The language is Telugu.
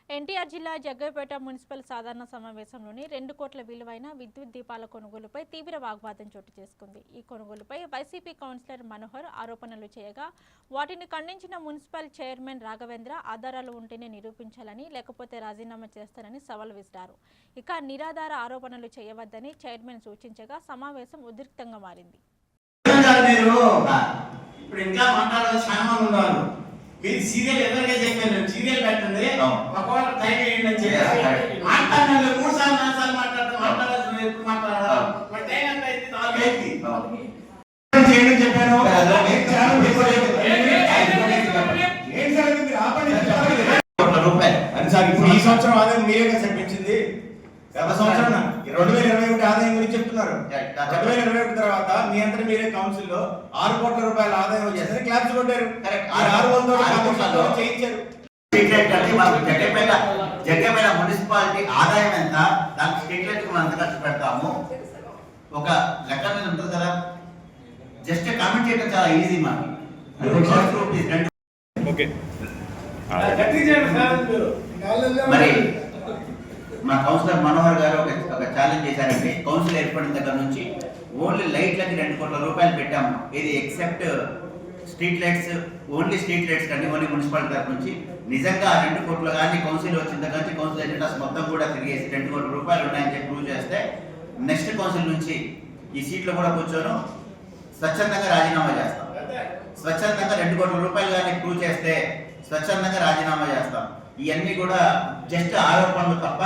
ఎన్టీఆర్ జిల్లా జగ్గైపేట మున్సిపల్ సాధారణ సమావేశంలోని 2 కోట్ల విలువైన విద్యుత్ దీపాల కొనుగోలుపై తీవ్ర వాగ్వాదం చోటు చేసుకుంది. ఈ కొనుగోలుపై వైసీపీ కౌన్సిలర్ మనోహర్ ఆరోపణలు చేయగా వాటిని ఖండించిన మున్సిపల్ చైర్మన్ రాఘవేంద్ర ఆధారాలు ఉంటేనే నిరూపించాలని లేకపోతే రాజీనామా చేస్తారని సవాల్ విసిరారు. ఇక నిరాధార ఆరోపణలు చేయవద్దని చైర్మన్ సూచించగా సమావేశం ఉద్రిక్తంగా మారింది. మీరు సీరియల్ ఎవరికే చెప్పారు సీరియల్ పెట్టండి ఒకవేళ టైం వేయండి అని చెప్పి మాట్లాడాలి 3 సార్లు 4 సార్లు మాట్లాడాల్సిన ఎప్పుడు మాట్లాడాలి మరి టైం ఎంత అయింది 4 అయింది చేయడం చెప్పాను అది సార్ ఇప్పుడు ఈ సంవత్సరం ఆదాయం మీరే చెప్పించింది గత సంవత్సరం 2021 ఆదాయం గురించి చెప్తున్నారు 2021 తర్వాత మీ అంతా మీరే కౌన్సిల్ లో 6 కోట్ల రూపాయల ఆదాయం వచ్చేసరికి క్లాప్స్ కొట్టారు. జగ్గైపేట మున్సిపాలిటీ ఆదాయం ఎంత, దానికి స్ట్రీట్ లైట్ మనం ఎంత ఖర్చు పెడతాము ఒక లెక్క మీద ఉంటుంది కదా. జస్ట్ కామెంట్ చేయడం చాలా ఈజీ మనకి. మరి మా కౌన్సిలర్ మనోహర్ గారు ఒక ఛాలెంజ్ చేశారంటే కౌన్సిల్ ఏర్పడిన దగ్గర నుంచి ఓన్లీ లైట్లకి 2 కోట్ల రూపాయలు పెట్టాము. ఇది except street lights, only street lights కంటే ఓన్లీ మున్సిపాలిటీ తరఫు నుంచి నిజంగా 2 కోట్లు కానీ కౌన్సిల్ వచ్చిన దగ్గర నుంచి కౌన్సిల్ ఏజెంట్స్ మొత్తం కూడా తిరిగేసి 2 కోట్ల రూపాయలు ఉన్నాయని చెప్పి ప్రూవ్ చేస్తే నెక్స్ట్ కౌన్సిల్ నుంచి ఈ సీట్లో కూడా కూర్చొని స్వచ్ఛందంగా రాజీనామా చేస్తాం. స్వచ్ఛందంగా 2 కోట్ల రూపాయలు కానీ ప్రూవ్ చేస్తే స్వచ్ఛందంగా రాజీనామా చేస్తాం. ఇవన్నీ కూడా జస్ట్ ఆరోపణలు తప్ప